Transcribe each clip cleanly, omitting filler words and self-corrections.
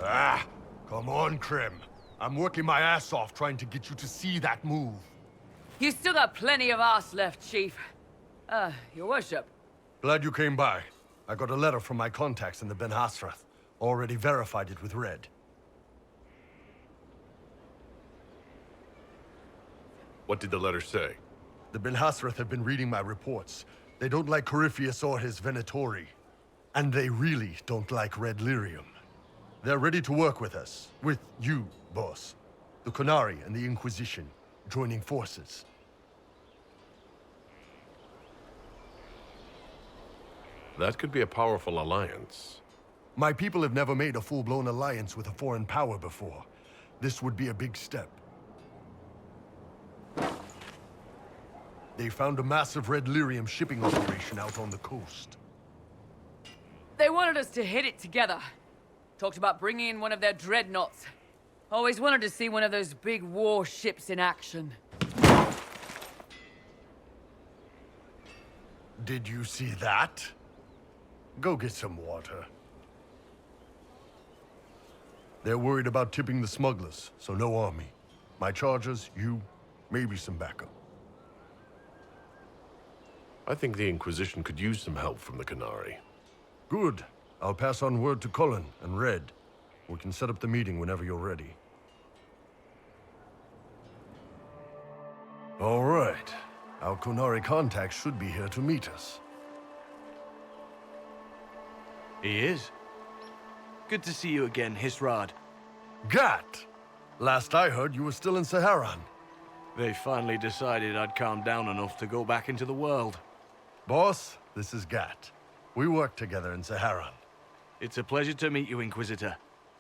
Ah, come on, Krim. I'm working my ass off trying to get you to see that move. You still got plenty of arse left, Chief. Your worship. Glad you came by. I got a letter from my contacts in the Ben Hasrath. Already verified it with Red. What did the letter say? The Ben Hasrath have been reading my reports. They don't like Corypheus or his Venatori. And they really don't like Red Lyrium. They're ready to work with us. With you, boss. The Qunari and the Inquisition, joining forces. That could be a powerful alliance. My people have never made a full-blown alliance with a foreign power before. This would be a big step. They found a massive Red Lyrium shipping operation out on the coast. They wanted us to hit it together. Talked about bringing in one of their dreadnoughts. Always wanted to see one of those big war ships in action. Did you see that? Go get some water. They're worried about tipping the smugglers, so no army. My charges, you, maybe some backup. I think the Inquisition could use some help from the Qunari. Good. I'll pass on word to Cullen and Red. We can set up the meeting whenever you're ready. All right. Our Qunari contact should be here to meet us. He is. Good to see you again, Hisrad. Gat! Last I heard, you were still in Saharan. They finally decided I'd calmed down enough to go back into the world. Boss, this is Gat. We work together in Saharan. It's a pleasure to meet you, Inquisitor.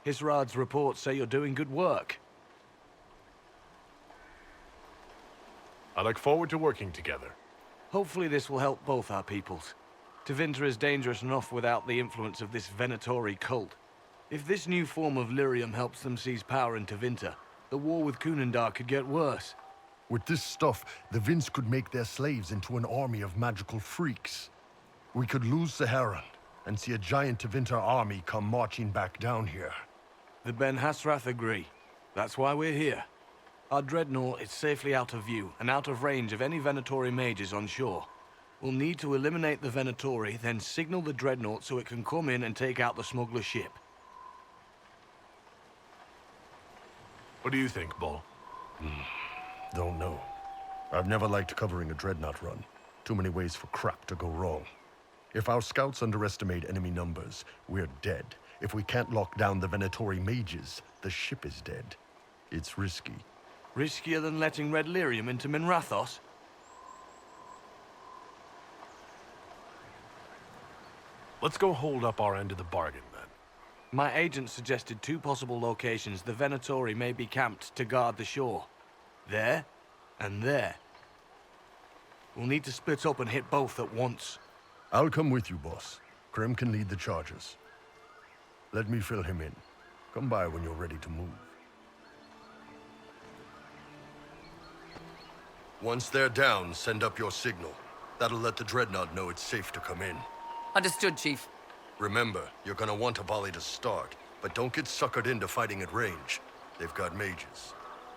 Hisrad's reports say you're doing good work. I look forward to working together. Hopefully this will help both our peoples. Tevinter is dangerous enough without the influence of this Venatori cult. If this new form of lyrium helps them seize power in Tevinter, the war with Kunandar could get worse. With this stuff, the Vince could make their slaves into an army of magical freaks. We could lose Saharan, and see a giant Tevinter army come marching back down here. The Ben Hasrath agree. That's why we're here. Our dreadnought is safely out of view, and out of range of any Venatori mages on shore. We'll need to eliminate the Venatori, then signal the dreadnought so it can come in and take out the smuggler ship. What do you think, Bull? Don't know. I've never liked covering a dreadnought run. Too many ways for crap to go wrong. If our scouts underestimate enemy numbers, we're dead. If we can't lock down the Venatori mages, the ship is dead. It's risky. Riskier than letting Red Lyrium into Minrathos? Let's go hold up our end of the bargain, then. My agent suggested two possible locations the Venatori may be camped to guard the shore. There, and there. We'll need to split up and hit both at once. I'll come with you, boss. Krim can lead the charges. Let me fill him in. Come by when you're ready to move. Once they're down, send up your signal. That'll let the dreadnought know it's safe to come in. Understood, Chief. Remember, you're gonna want a volley to start, but don't get suckered into fighting at range. They've got mages.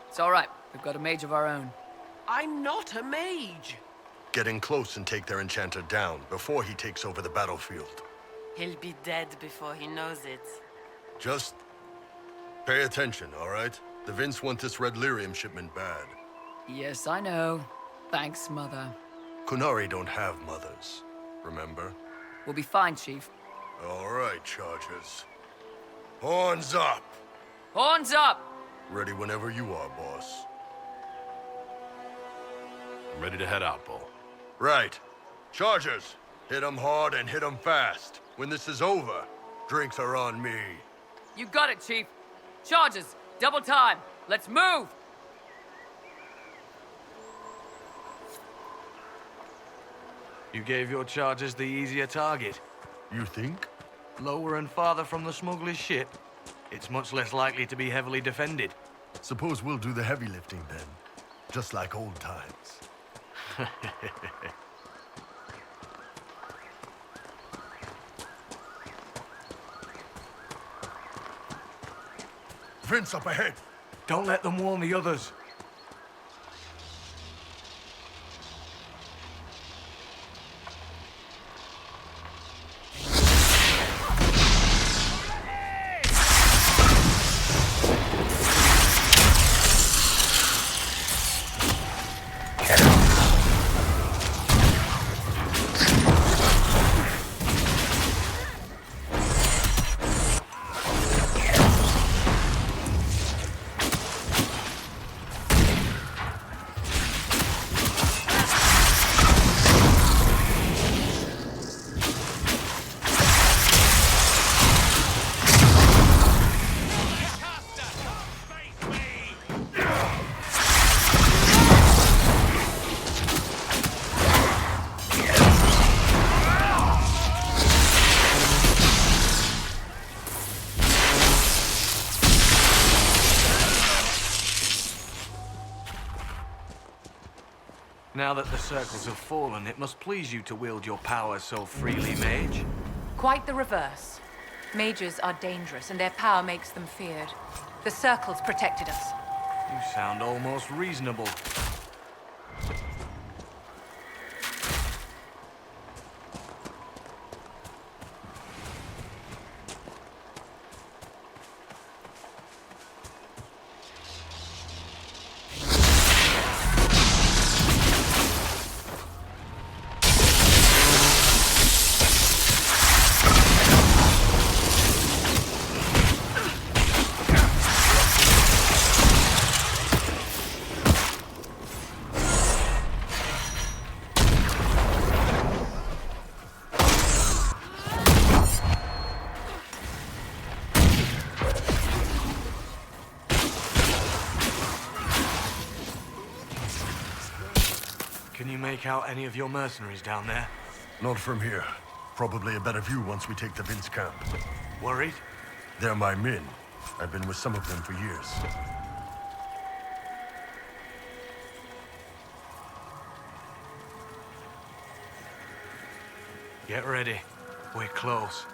It's all right. We've got a mage of our own. I'm not a mage. Get in close and take their enchanter down before he takes over the battlefield. He'll be dead before he knows it. Just pay attention, all right? The Vince want this Red Lyrium shipment bad. Yes, I know. Thanks, Mother. Qunari don't have mothers, remember? We'll be fine, Chief. All right, Chargers. Horns up! Horns up! Ready whenever you are, boss. I'm ready to head out, Bull. Right. Chargers, hit 'em hard and hit 'em fast. When this is over, drinks are on me. You got it, Chief. Charges, double time. Let's move! You gave your charges the easier target. You think? Lower and farther from the smuggler's ship, it's much less likely to be heavily defended. Suppose we'll do the heavy lifting then. Just like old times. Prince up ahead. Don't let them warn the others. Now that the circles have fallen, it must please you to wield your power so freely, mage. Quite the reverse. Mages are dangerous, and their power makes them feared. The circles protected us. You sound almost reasonable. Can you make out any of your mercenaries down there? Not from here. Probably a better view once we take the Vince camp. Worried? They're my men. I've been with some of them for years. Get ready. We're close.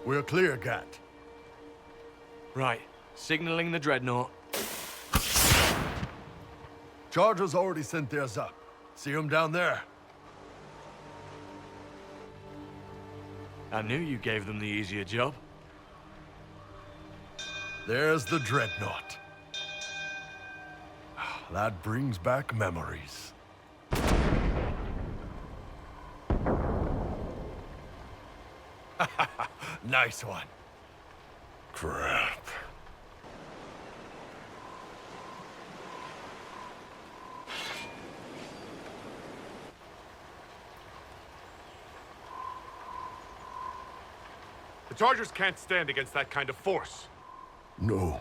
We're clear, Gat. Right. Signaling the dreadnought. Chargers already sent theirs up. See them down there? I knew you gave them the easier job. There's the dreadnought. That brings back memories. Nice one. Crap. The Chargers can't stand against that kind of force. No,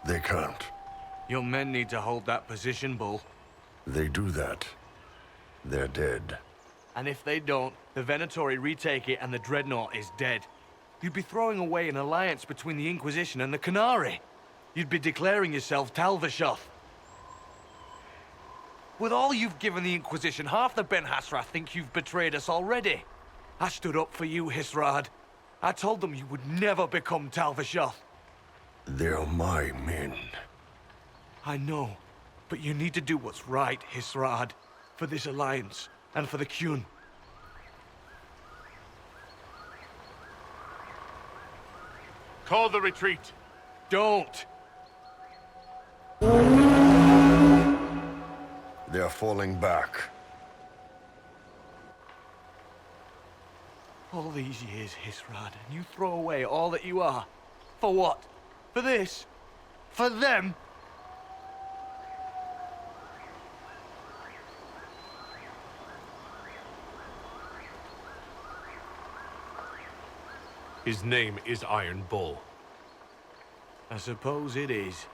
they can't. Your men need to hold that position, Bull. They do that, they're dead. And if they don't, the Venatori retake it and the Dreadnought is dead. You'd be throwing away an alliance between the Inquisition and the Canary. You'd be declaring yourself Talvashoth. With all you've given the Inquisition, half the Ben Hassrath think you've betrayed us already. I stood up for you, Hisrad. I told them you would never become Talvashoth. They're my men. I know, but you need to do what's right, Hisrad. For this alliance, and for the Qun. Call the retreat. Don't! They're falling back. All these years, Hisrad, and you throw away all that you are. For what? For this? For them? His name is Iron Bull. I suppose it is.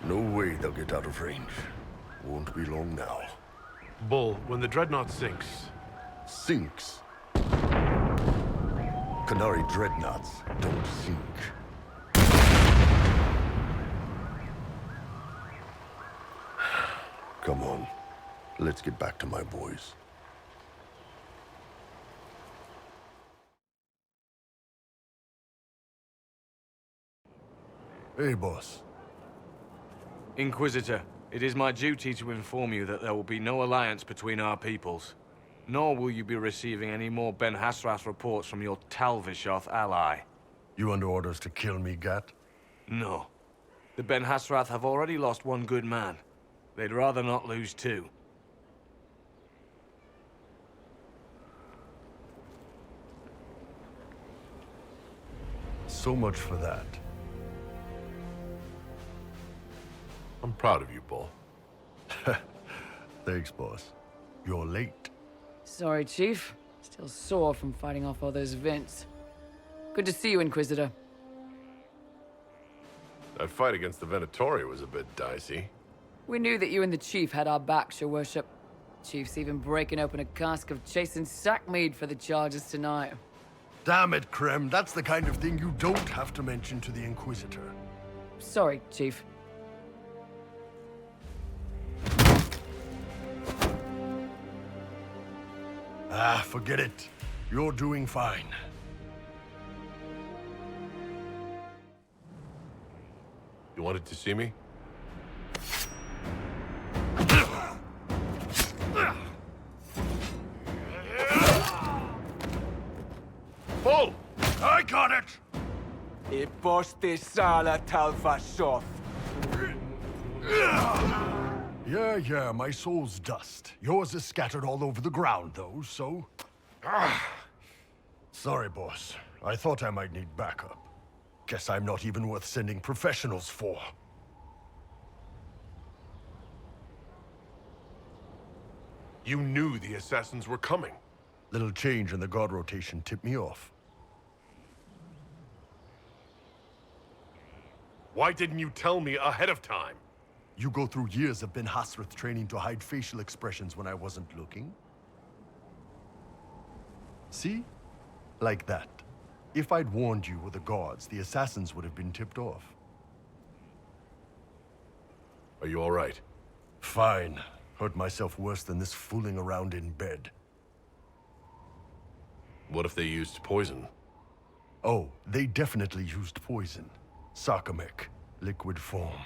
No way they'll get out of range. Won't be long now. Bull, when the Dreadnought sinks, Sinks. Canary dreadnoughts don't sink. Come on. Let's get back to my boys. Hey, boss. Inquisitor, it is my duty to inform you that there will be no alliance between our peoples. Nor will you be receiving any more Ben Hassrath reports from your Talvashoth ally. You under orders to kill me, Gat? No. The Ben Hassrath have already lost one good man. They'd rather not lose two. So much for that. I'm proud of you, Bull. Thanks, boss. You're late. Sorry, Chief. Still sore from fighting off all those vents. Good to see you, Inquisitor. That fight against the Venatori was a bit dicey. We knew that you and the Chief had our backs, your worship. Chief's even breaking open a cask of chasing sackmead for the charges tonight. Damn it, Krem. That's the kind of thing you don't have to mention to the Inquisitor. Sorry, Chief. Ah, forget it. You're doing fine. You wanted to see me? Bull! I got it! E posti sala Talvashoth. Yeah, my soul's dust. Yours is scattered all over the ground, though, so... Sorry, boss. I thought I might need backup. Guess I'm not even worth sending professionals for. You knew the assassins were coming. Little change in the guard rotation tipped me off. Why didn't you tell me ahead of time? You go through years of Ben Hassrath training to hide facial expressions when I wasn't looking. See? Like that. If I'd warned you or the guards, the assassins would have been tipped off. Are you all right? Fine. Hurt myself worse than this fooling around in bed. What if they used poison? Oh, they definitely used poison. Sarcomech, liquid form.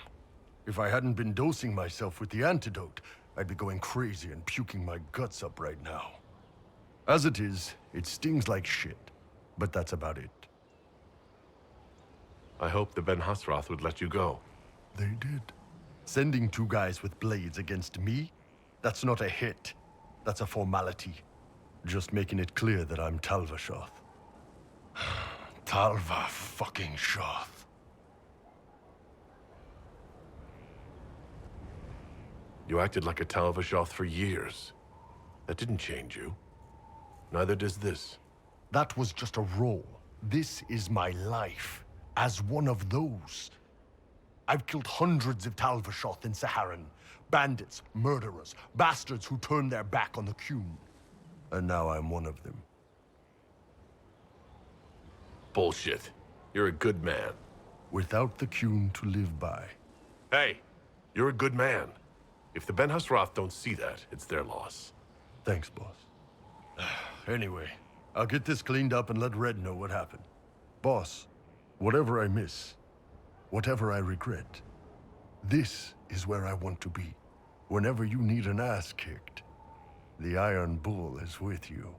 If I hadn't been dosing myself with the antidote, I'd be going crazy and puking my guts up right now. As it is, it stings like shit. But that's about it. I hope the Ben Hassrath would let you go. They did. Sending two guys with blades against me? That's not a hit. That's a formality. Just making it clear that I'm Talvashoth. Talva fucking Shoth. You acted like a Talvashoth for years. That didn't change you. Neither does this. That was just a role. This is my life. As one of those. I've killed hundreds of Talvashoth in Saharan. Bandits, murderers, bastards who turned their back on the Qun. And now I'm one of them. Bullshit. You're a good man. Without the Qun to live by. Hey, you're a good man. If the Ben Hasrath don't see that, it's their loss. Thanks, boss. Anyway, I'll get this cleaned up and let Red know what happened. Boss, whatever I miss, whatever I regret, this is where I want to be. Whenever you need an ass kicked, the Iron Bull is with you.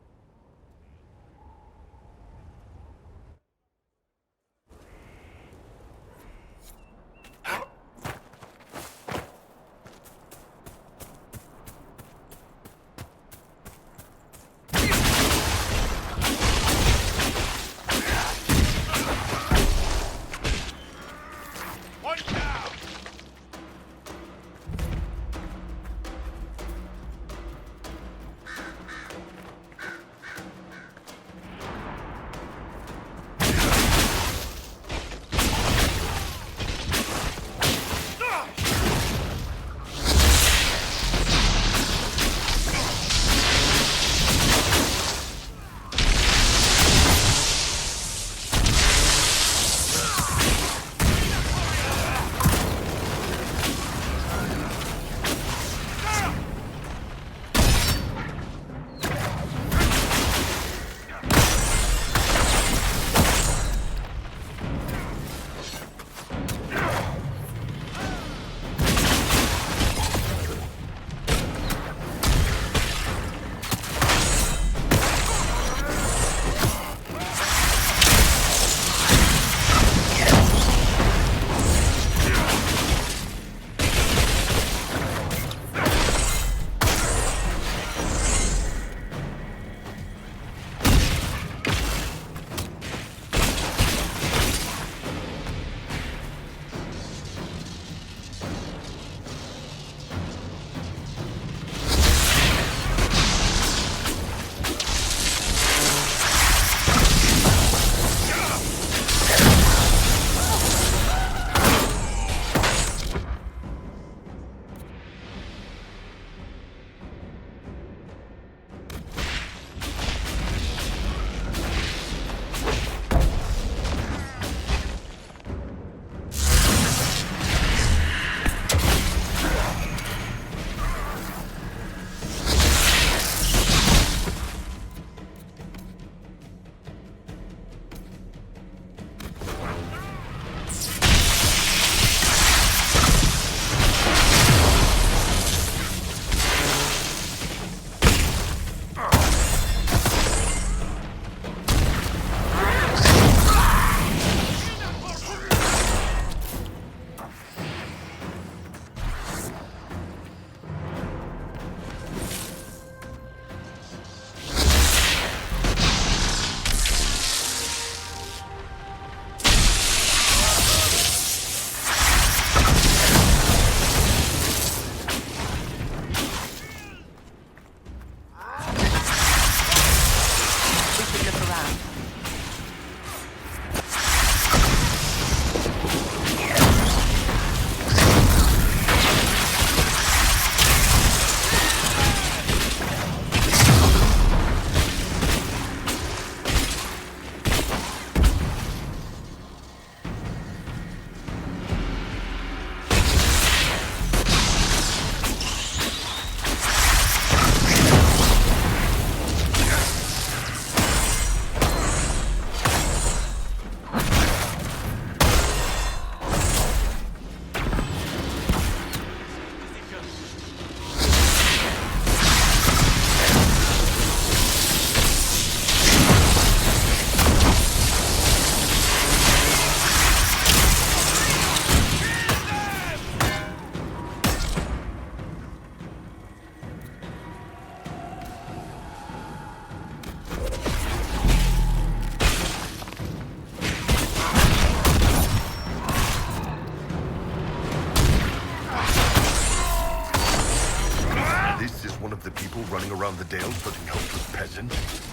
of the people running around the Dales hurting helpless peasants?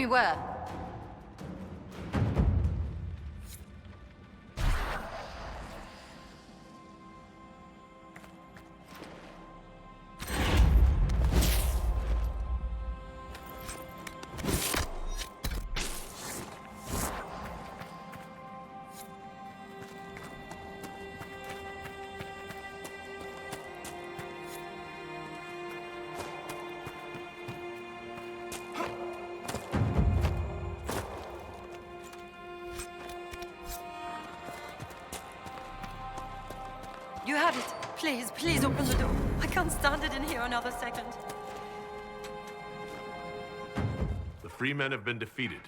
me where? You have it. Please, please open the door. I can't stand it in here another second. The free men have been defeated.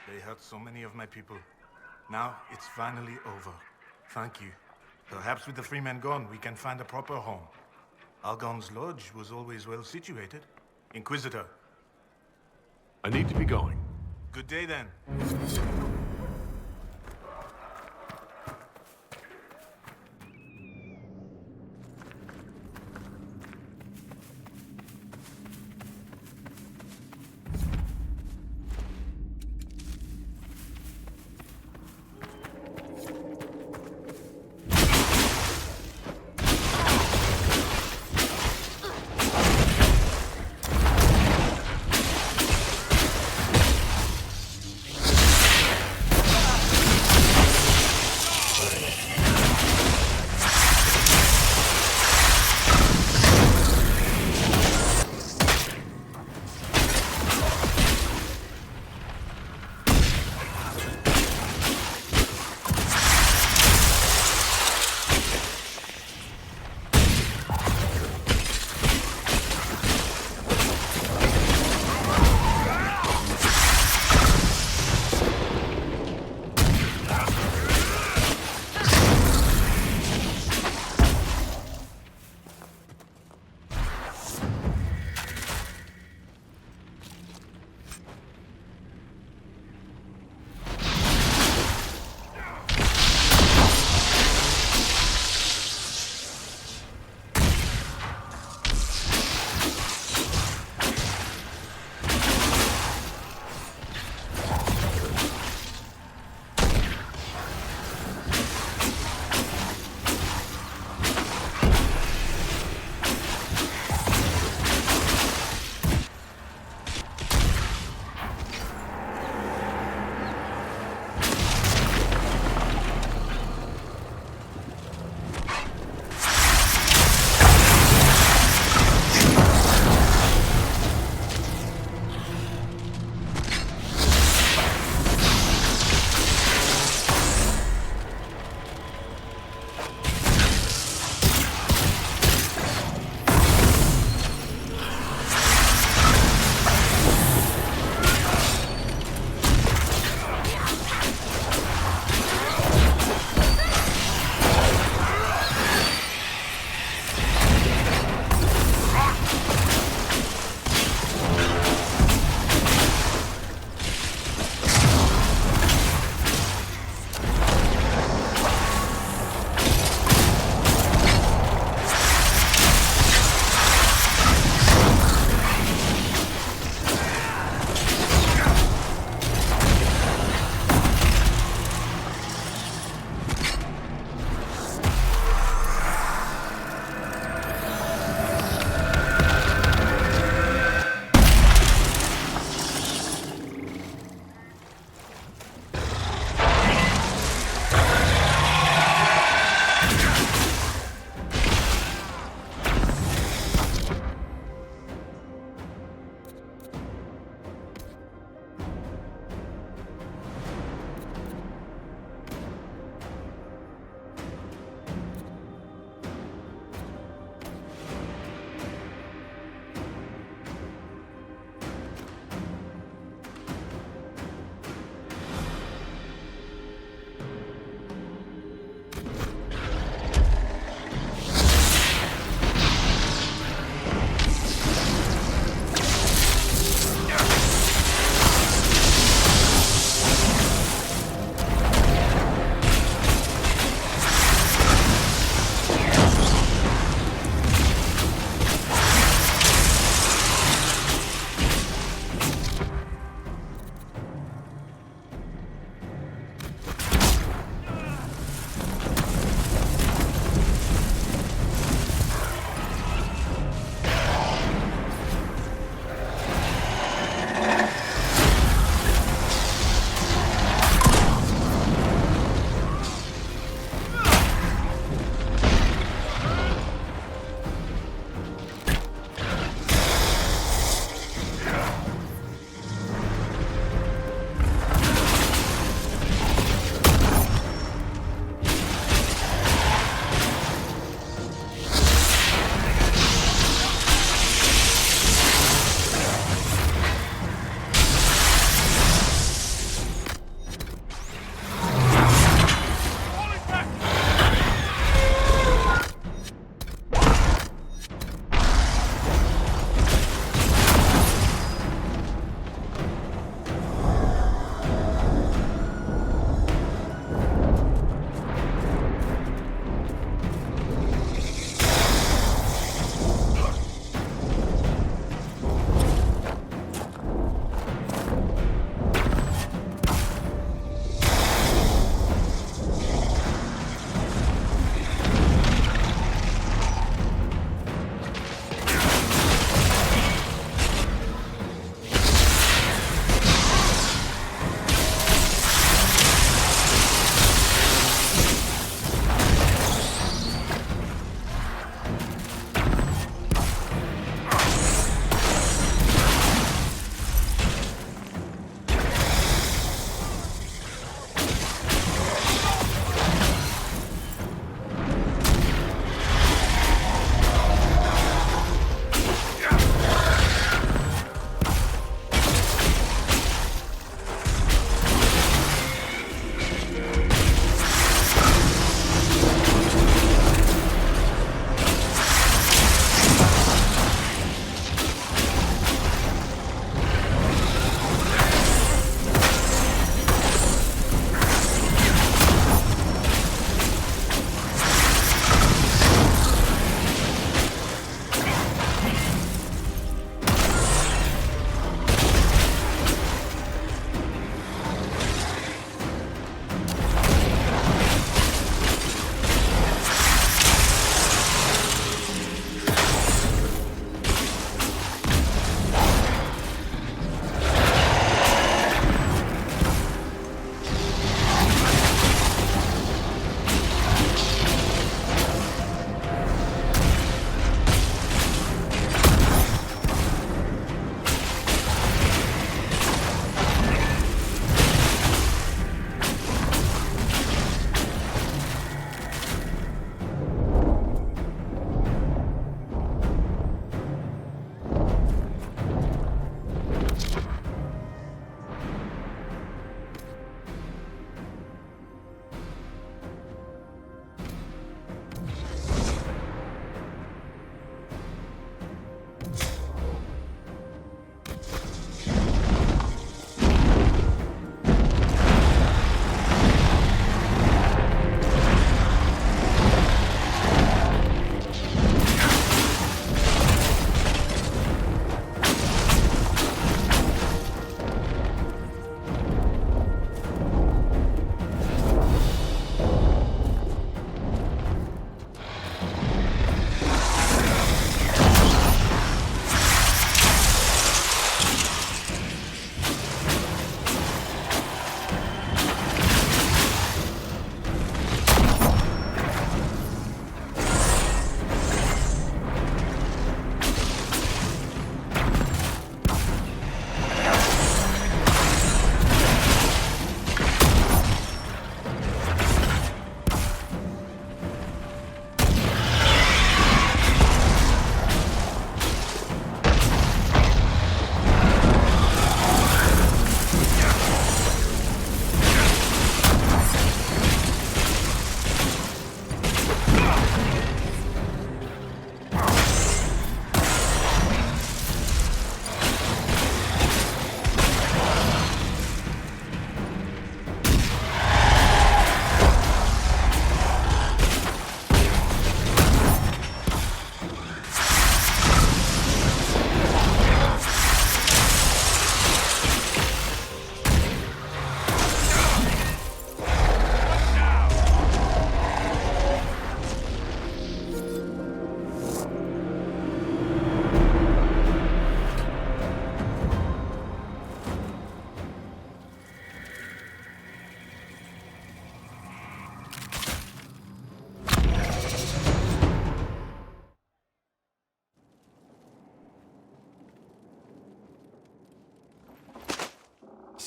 They hurt so many of my people. Now it's finally over. Thank you. Perhaps with the free men gone, we can find a proper home. Argon's lodge was always well situated. Inquisitor. I need to be going. Good day then.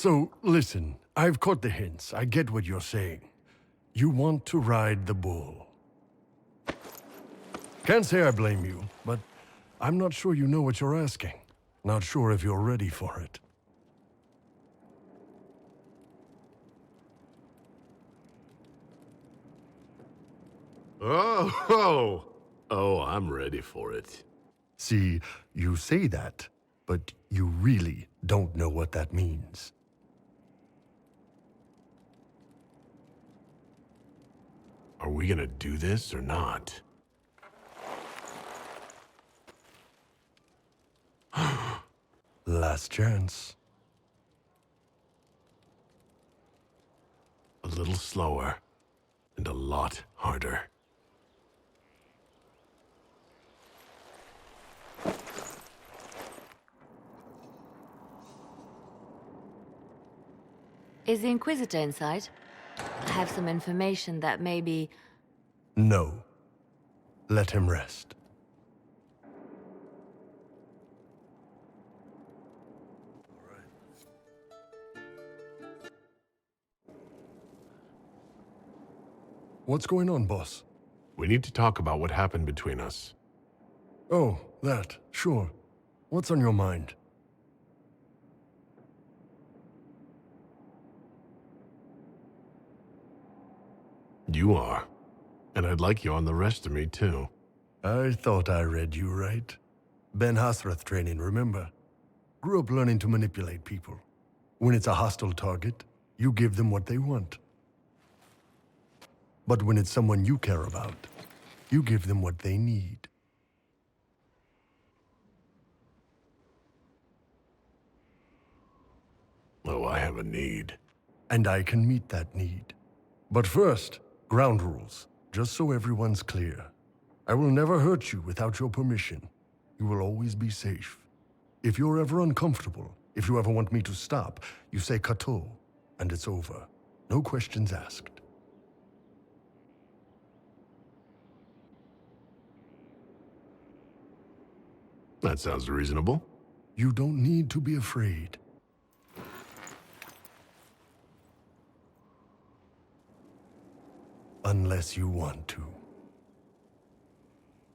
So, listen, I've caught the hints. I get what you're saying. You want to ride the bull. Can't say I blame you, but I'm not sure you know what you're asking. Not sure if you're ready for it. Oh, I'm ready for it. See, you say that, but you really don't know what that means. Are we gonna do this or not? Last chance. A little slower and a lot harder. Is the Inquisitor inside? I have some information that maybe... No. Let him rest. What's going on, boss? We need to talk about what happened between us. Oh, that. Sure. What's on your mind? You are. And I'd like you on the rest of me, too. I thought I read you right. Ben Hasrath training, remember? Grew up learning to manipulate people. When it's a hostile target, you give them what they want. But when it's someone you care about, you give them what they need. Oh, I have a need. And I can meet that need. But first, ground rules, just so everyone's clear. I will never hurt you without your permission. You will always be safe. If you're ever uncomfortable, if you ever want me to stop, you say Kato, and it's over. No questions asked. That sounds reasonable. You don't need to be afraid. Unless you want to.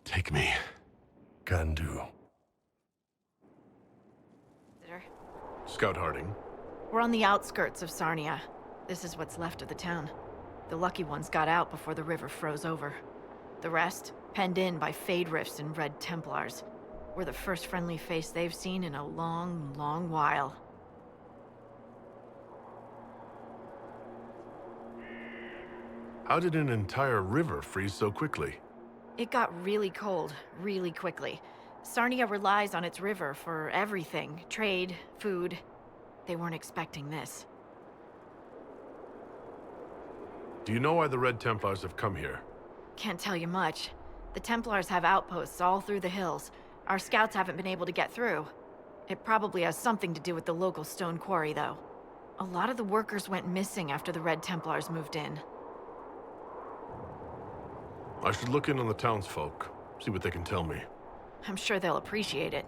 Take me. Can do. Scout Harding. We're on the outskirts of Sarnia. This is what's left of the town. The lucky ones got out before the river froze over. The rest, penned in by Fade Rifts and Red Templars. We're the first friendly face they've seen in a long, long while. How did an entire river freeze so quickly? It got really cold, really quickly. Sarnia relies on its river for everything. Trade, food. They weren't expecting this. Do you know why the Red Templars have come here? Can't tell you much. The Templars have outposts all through the hills. Our scouts haven't been able to get through. It probably has something to do with the local stone quarry, though. A lot of the workers went missing after the Red Templars moved in. I should look in on the townsfolk, see what they can tell me. I'm sure they'll appreciate it.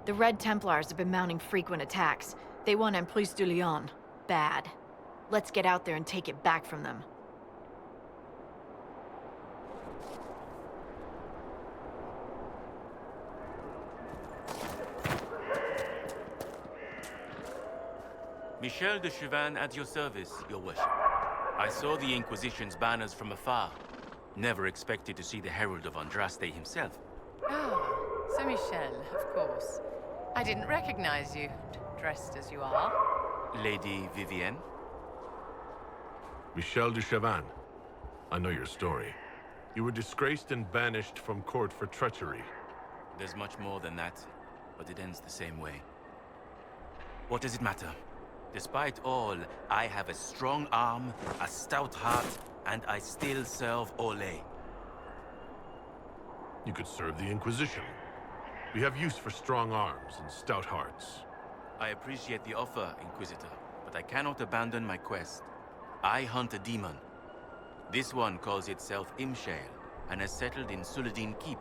The Red Templars have been mounting frequent attacks. They want Emprise de Lyon. Bad. Let's get out there and take it back from them. Michel de Chauvin at your service, your worship. I saw the Inquisition's banners from afar. Never expected to see the Herald of Andraste himself. Oh, so Michel, of course. I didn't recognize you, dressed as you are. Lady Vivienne? Michel de Chauvin. I know your story. You were disgraced and banished from court for treachery. There's much more than that, but it ends the same way. What does it matter? Despite all, I have a strong arm, a stout heart, and I still serve Ole. You could serve the Inquisition. We have use for strong arms and stout hearts. I appreciate the offer, Inquisitor, but I cannot abandon my quest. I hunt a demon. This one calls itself Imshale, and has settled in Suladin Keep,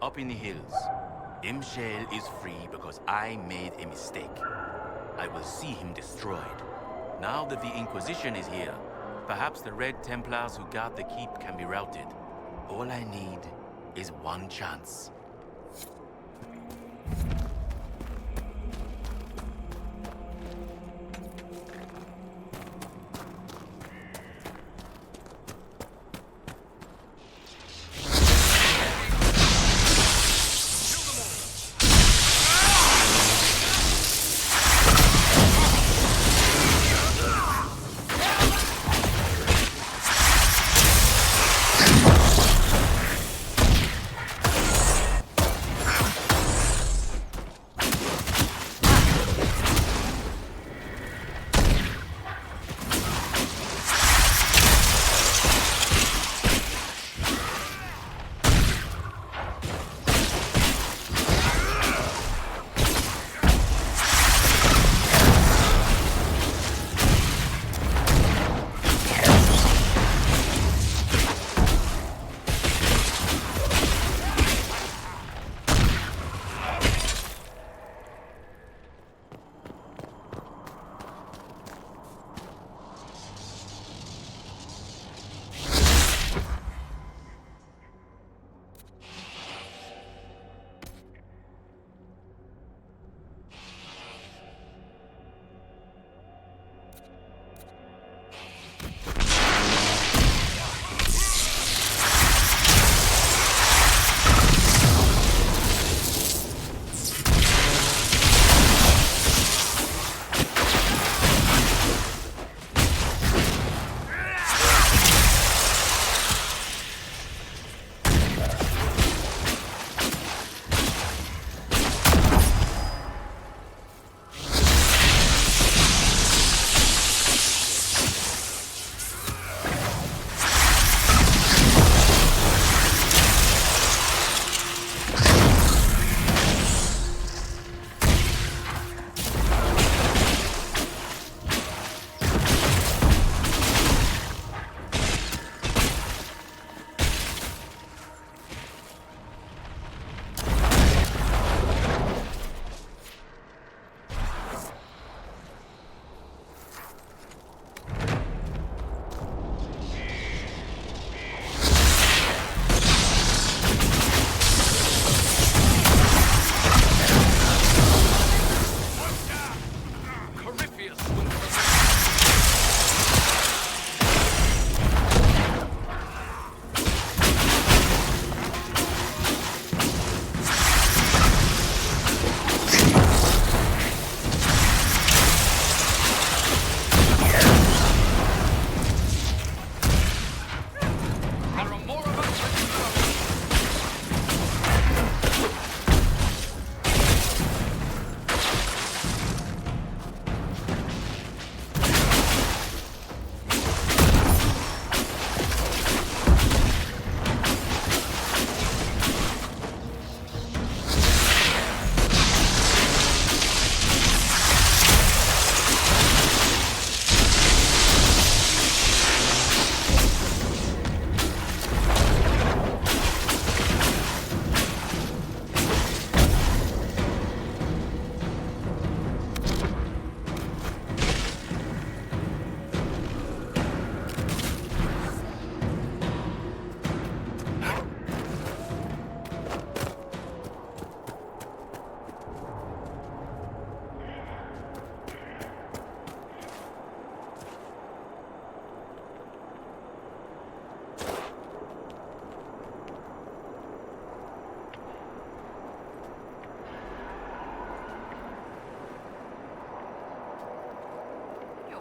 up in the hills. Imshale is free because I made a mistake. I will see him destroyed. Now that the Inquisition is here, perhaps the Red Templars who guard the keep can be routed. All I need is one chance.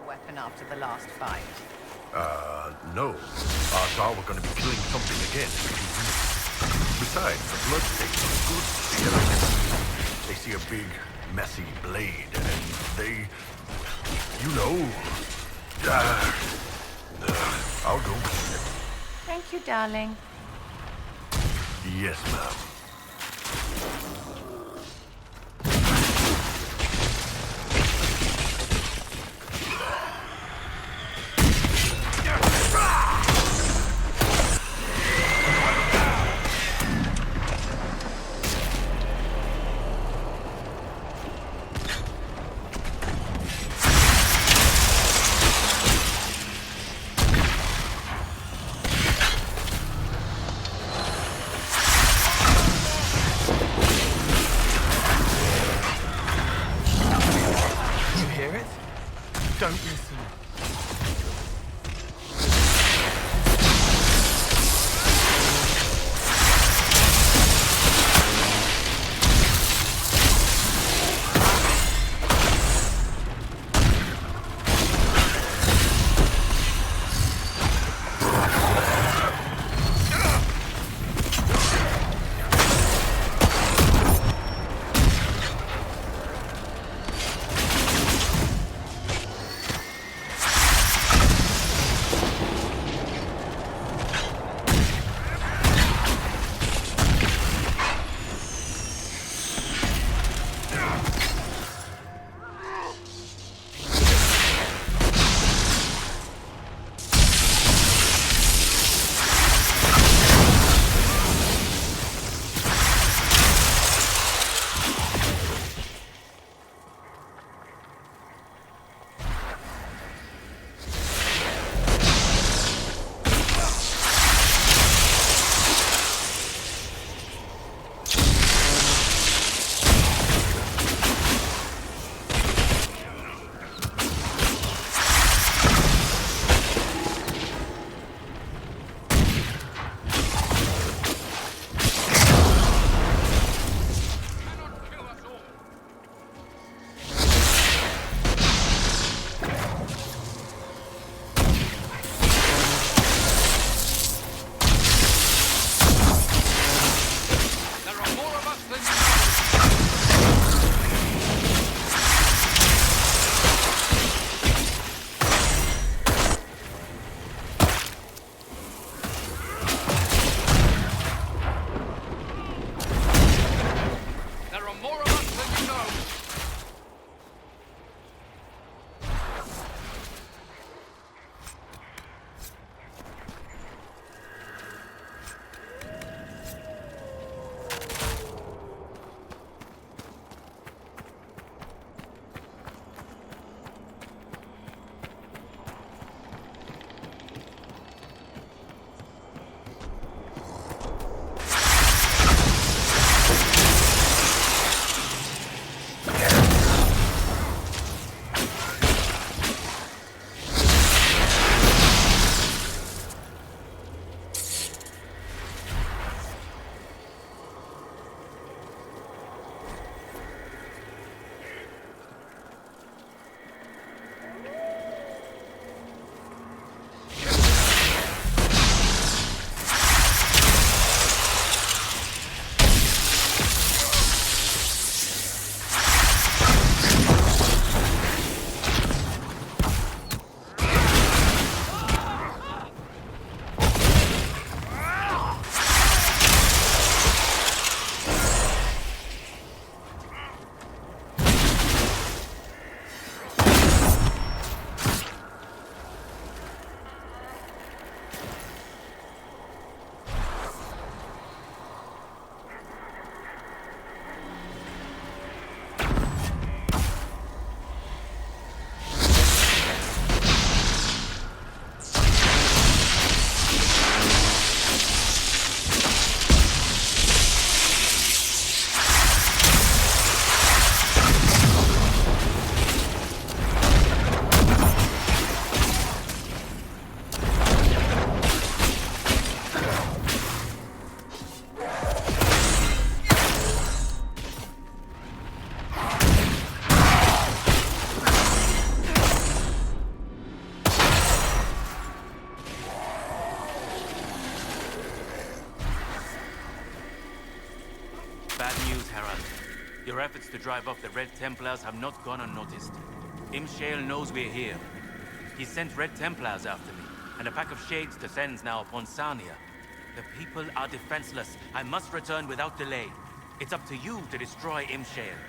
Weapon after the last fight. No. Odds are we're gonna be killing something again in a few minutes. Besides, the bloodstains are good together. They see a big, messy blade, and they... You know... I'll go clean it. Thank you, darling. Yes, ma'am. Don't listen. Your efforts to drive off the Red Templars have not gone unnoticed. Imshale knows we're here. He sent Red Templars after me, and a pack of shades descends now upon Sarnia. The people are defenseless. I must return without delay. It's up to you to destroy Imshale.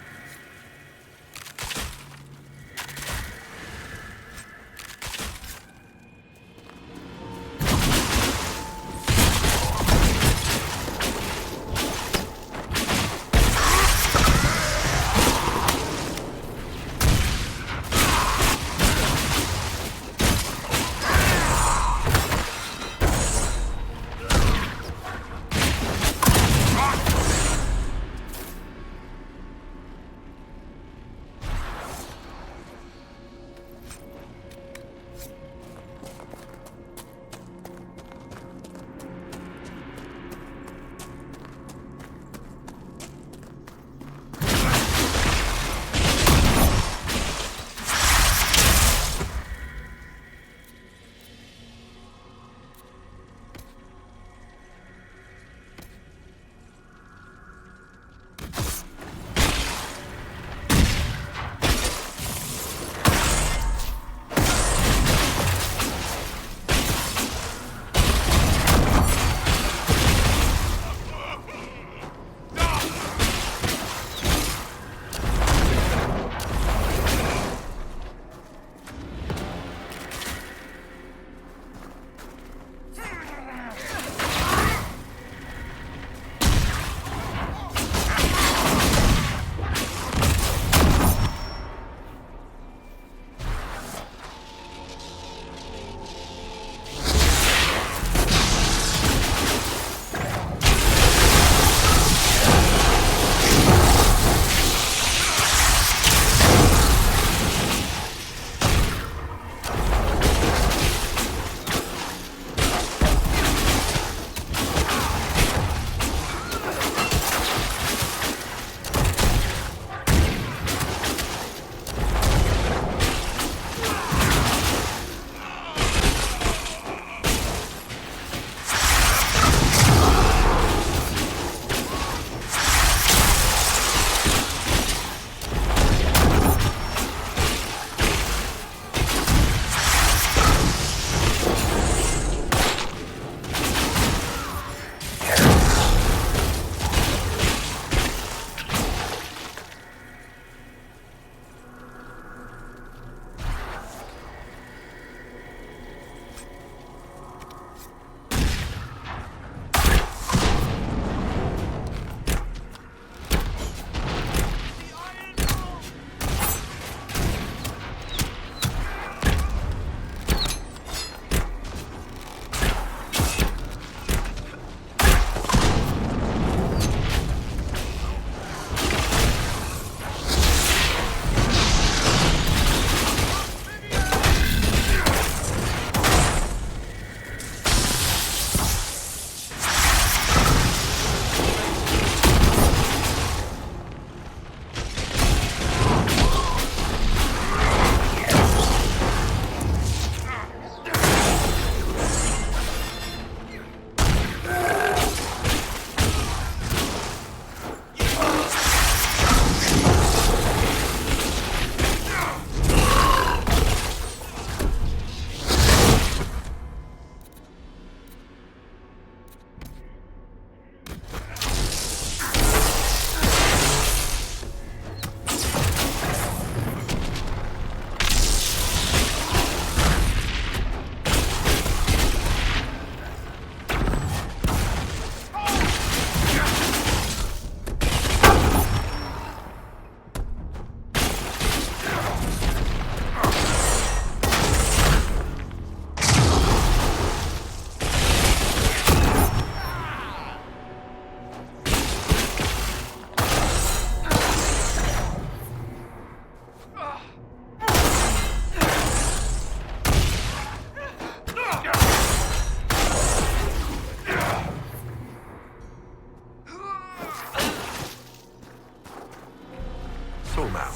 So, ma'am,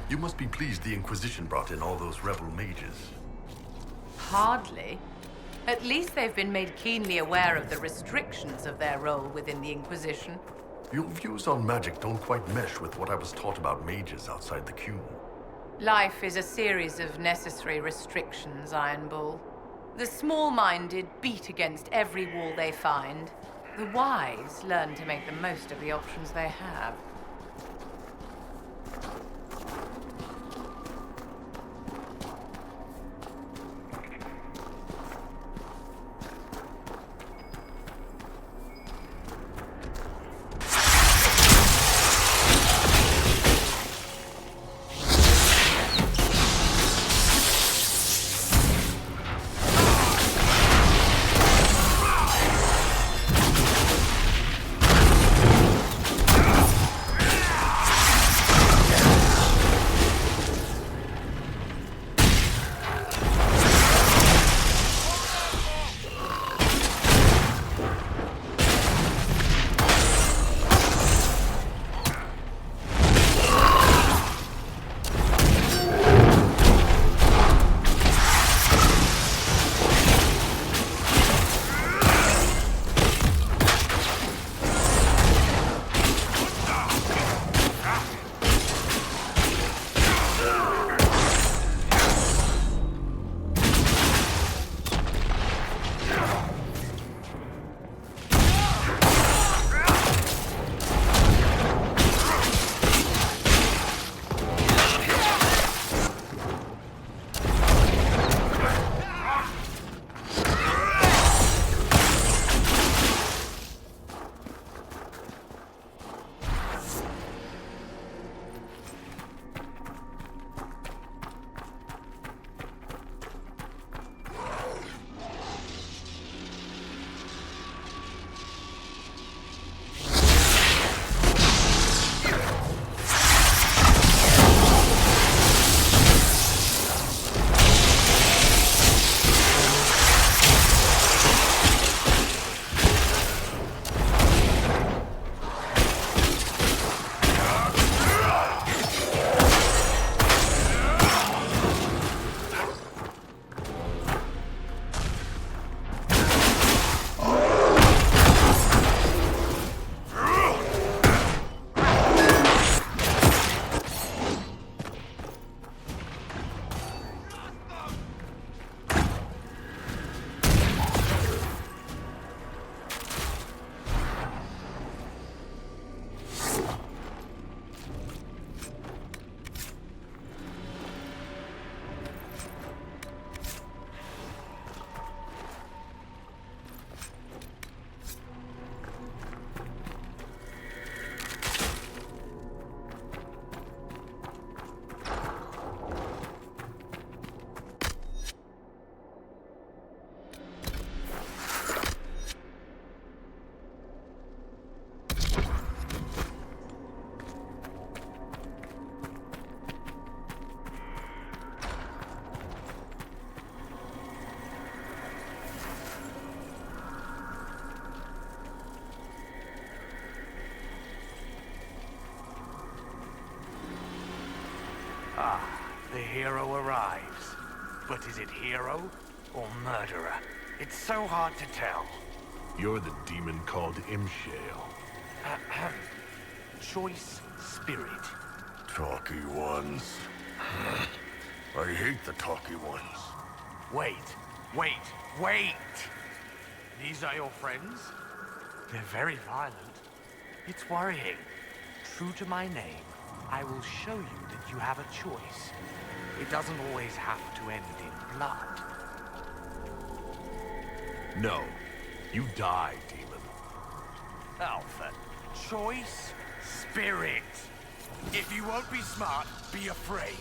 you must be pleased the Inquisition brought in all those rebel mages. Hardly. At least they've been made keenly aware of the restrictions of their role within the Inquisition. Your views on magic don't quite mesh with what I was taught about mages outside the Cube. Life is a series of necessary restrictions, Iron Bull. The small-minded beat against every wall they find. The wise learn to make the most of the options they have. The hero arrives. But is it hero or murderer? It's so hard to tell. You're the demon called Imshale. Choice spirit. Talky ones. I hate the talky ones. Wait. These are your friends? They're very violent. It's worrying. True to my name, I will show you that you have a choice. It doesn't always have to end in blood. No. You die, demon. Alpha. Choice spirit. If you won't be smart, be afraid.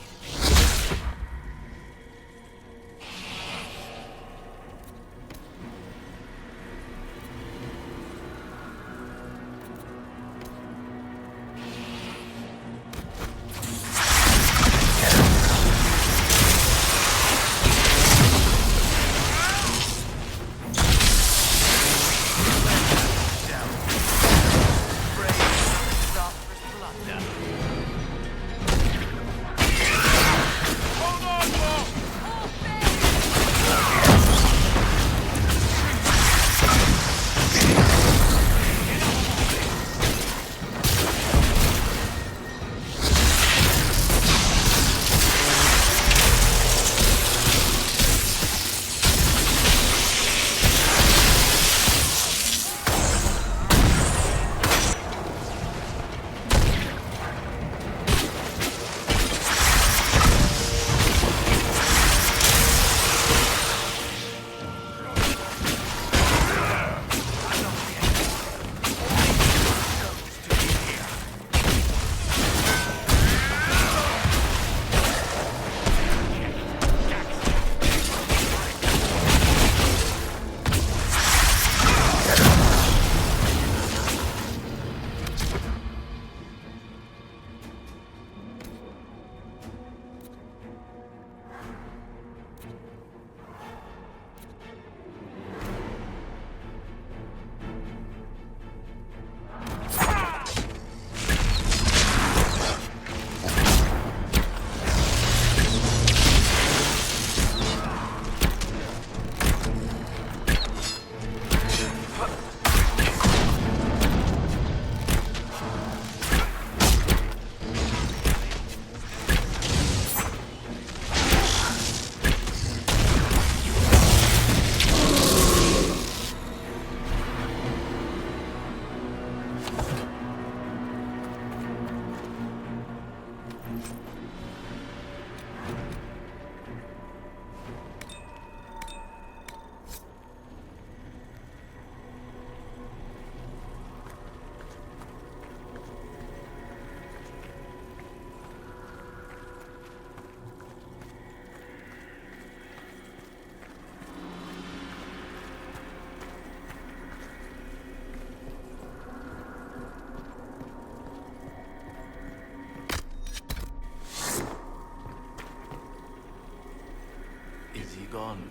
gone.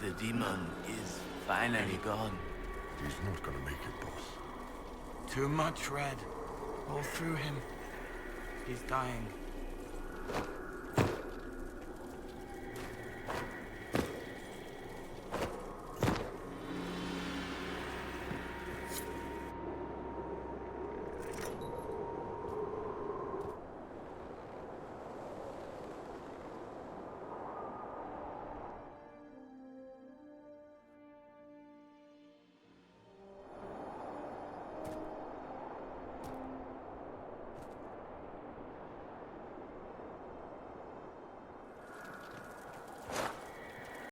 The demon is finally gone. He's not gonna make it, boss. Too much red. All through him. He's dying.